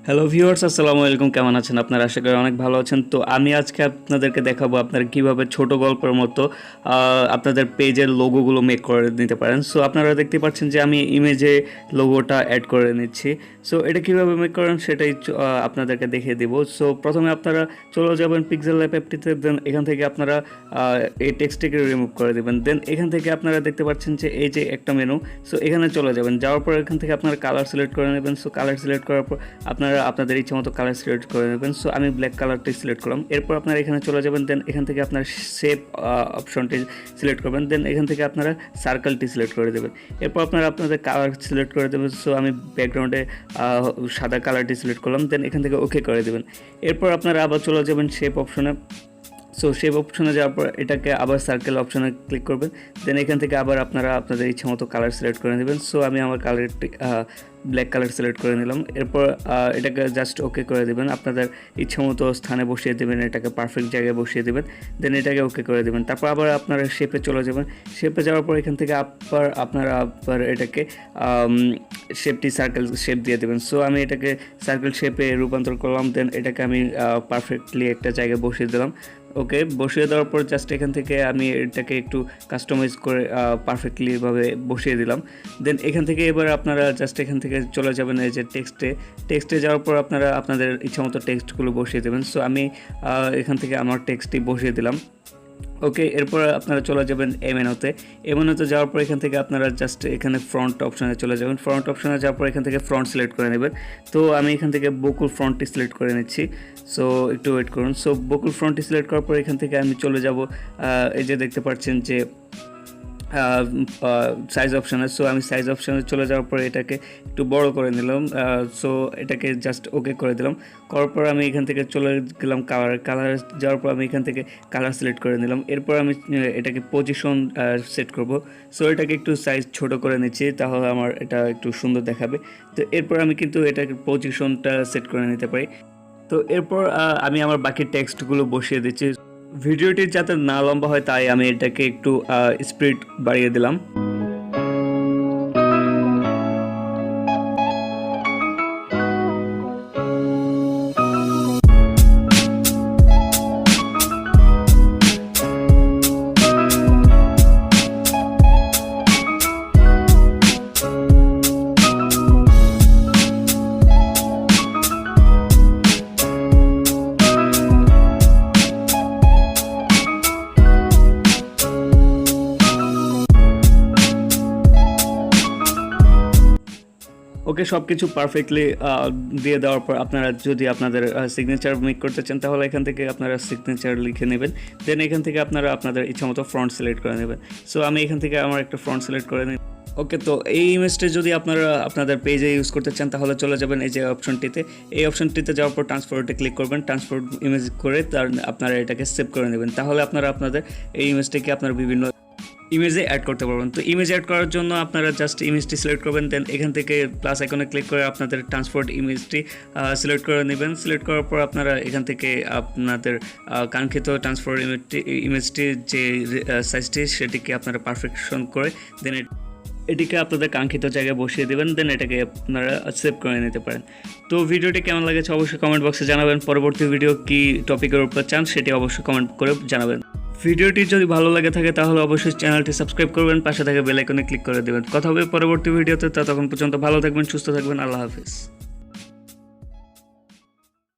Hello viewers, আসসালামু আলাইকুম। কেমন আছেন আপনারা? আশা করি অনেক ভালো আছেন। তো আমি আজকে আপনাদেরকে দেখাবো আপনারা কীভাবে ছোট গল্পের মতো আপনাদের পেজের লোগোগুলো মেক করে নিতে পারেন। সো আপনারা দেখতে পাচ্ছেন যে আমি ইমেজে লোগোটা অ্যাড করে নিচ্ছি। সো এটা কীভাবে মেক করেন সেটাই আপনাদেরকে দেখিয়ে দেবো। সো প্রথমে আপনারা চলে যাবেন পিক্সেল ল্যাব অ্যাপটিতে, দেন এখান থেকে আপনারা এই টেক্সটটিকে রিমুভ করে দেবেন। দেন এখান থেকে আপনারা দেখতে পাচ্ছেন যে এই যে একটা মেনু, সো এখানে চলে যাবেন। যাওয়ার পর এখান থেকে আপনারা কালার সিলেক্ট করে নেবেন। সো কালার সিলেক্ট করার পর আপনারা আপনাদের ইচ্ছা মতো কালার সিলেক্ট করে নেবেন। সো আমি ব্ল্যাক কালারটি সিলেক্ট করলাম। এরপর আপনারা এখানে চলে যাবেন। দেন এখান থেকে আপনার শেপ অপশনটি সিলেক্ট করবেন। দেন এখান থেকে আপনারা সার্কেলটি সিলেক্ট করে দেবেন। এরপর আপনারা আপনাদের কালার সিলেক্ট করে দেবেন। সো আমি ব্যাকগ্রাউন্ডে সাদা কালারটি সিলেক্ট করলাম। দেন এখান থেকে ওকে করে দেবেন। এরপর আপনারা আবার চলে যাবেন শেপ অপশনে। সো শেপ অপশনে যাওয়ার পর এটাকে আবার সার্কেল অপশনে ক্লিক করবেন। দেন এখান থেকে আবার আপনারা আপনাদের ইচ্ছা মতো কালার সিলেক্ট করে নেবেন। সো আমি আমার কালারটি ব্ল্যাক কালার সিলেক্ট করে নিলাম। এরপর এটাকে জাস্ট ওকে করে দেবেন। আপনাদের ইচ্ছা মতো স্থানে বসিয়ে দেবেন, এটাকে পারফেক্ট জায়গায় বসিয়ে দেবেন। দেন এটাকে ওকে করে দেবেন। তারপর আবার আপনারা শেপে চলে যাবেন। শেপে যাওয়ার পর এখান থেকে আপনারা আবার এটাকে শেপটি সার্কেল শেপ দিয়ে দেবেন। সো আমি এটাকে সার্কেল শেপে রূপান্তর করলাম। দেন এটাকে আমি পারফেক্টলি একটা জায়গায় বসিয়ে দিলাম। ওকে, বসিয়ে দেওয়ার পর জাস্ট এখান থেকে আমি এটাকে একটু কাস্টমাইজ করে পারফেক্টলিভাবে বসিয়ে দিলাম। দেন এখান থেকে এবার আপনারা জাস্ট এখান থেকে চলে যাবেন এই যে টেক্সটে যাওয়ার পর আপনারা আপনাদের ইচ্ছামতো টেক্সটগুলো বসিয়ে দেবেন। সো আমি এখান থেকে আমার টেক্সটটি বসিয়ে দিলাম। ওকে, এরপর আপনারা চলে যাবেন এমএনওতে যাওয়ার পর এখান থেকে আপনারা জাস্ট এখানে ফ্রন্ট অপশানে চলে যাবেন। ফ্রন্ট অপশানে যাওয়ার পর এখান থেকে ফ্রন্ট সিলেক্ট করে নেবেন। তো আমি এখান থেকে বকুল ফ্রন্টটি সিলেক্ট করে নিচ্ছি। সো একটু ওয়েট করুন। সো বকুল ফ্রন্টটি সিলেক্ট করার পর এখান থেকে আমি চলে যাব এই যে দেখতে পাচ্ছেন যে সাইজ অপশানে। সো আমি সাইজ অপশানে চলে যাওয়ার পর এটাকে একটু বড় করে নিলাম। সো এটাকে জাস্ট ওকে করে দিলাম। করার পর আমি এখান থেকে চলে গেলাম কালার যাওয়ার পর আমি এখান থেকে কালার সিলেক্ট করে নিলাম। এরপর আমি এটাকে পজিশন সেট করব। সো এটাকে একটু সাইজ ছোট করে নিচ্ছি, তাহলে আমার এটা একটু সুন্দর দেখাবে। তো এরপর আমি কিন্তু এটাকে পজিশনটা সেট করে নিতে পারি। তো এরপর আমি আমার বাকি টেক্সটগুলো বসিয়ে দিচ্ছি। ভিডিওটি যাতে না লম্বা হয় তাই আমি এটাকে একটু স্পিড বাড়িয়ে দিলাম। ওকে, সব কিছু পারফেক্টলি দিয়ে দেওয়ার পর আপনারা যদি আপনাদের সিগনেচার মেক করতে চান তাহলে এখান থেকে আপনারা সিগনেচার লিখে নেবেন। দেন এখান থেকে আপনারা আপনাদের ইচ্ছামতো ফ্রন্ট সিলেক্ট করে নেবেন। সো আমি এখান থেকে আমার একটা ফ্রন্ট সিলেক্ট করে নিই। ওকে, তো এই ইমেজটা যদি আপনারা আপনাদের পেজে ইউজ করতে চান তাহলে চলে যাবেন এই যে অপশনটিতে। এই অপশনটিতে যাওয়ার পর ট্রান্সফারতে ক্লিক করবেন। ট্রান্সফার ইমেজ করে আপনারা এটাকে সেভ করে নেবেন। তাহলে আপনারা আপনাদের এই ইমেজটাকে আপনার বিভিন্ন ইমেজে অ্যাড করতে পারবেন। তো ইমেজ অ্যাড করার জন্য আপনারা জাস্ট ইমেজটি সিলেক্ট করবেন। দেন এখান থেকে প্লাস আইকনে ক্লিক করে আপনাদের ট্রান্সপোর্ট ইমেজটি সিলেক্ট করে নেবেন। সিলেক্ট করার পর আপনারা এখান থেকে আপনাদের কাঙ্ক্ষিত ট্রান্সপোর্ট ইমেজটির যে সাইজটি সেটিকে আপনারা পারফেকশন করে দেন এটিকে আপনাদের কাঙ্ক্ষিত জায়গায় বসিয়ে দেবেন। দেন এটাকে আপনারা সেভ করে নিতে পারেন। তো ভিডিওটি কেমন লাগেছে অবশ্যই কমেন্ট বক্সে জানাবেন। পরবর্তী ভিডিও কি টপিকের উপর চান সেটি অবশ্যই কমেন্ট করে জানাবেন। ভিডিওটি যদি ভালো লাগে থাকে তাহলে অবশ্যই চ্যানেলটি সাবস্ক্রাইব করবেন, পাশে থাকা বেল আইকনে ক্লিক করে দেবেন। কথা হবে পরবর্তী ভিডিওতে। ততক্ষণ পর্যন্ত ভালো থাকবেন, সুস্থ থাকবেন। আল্লাহ হাফিজ।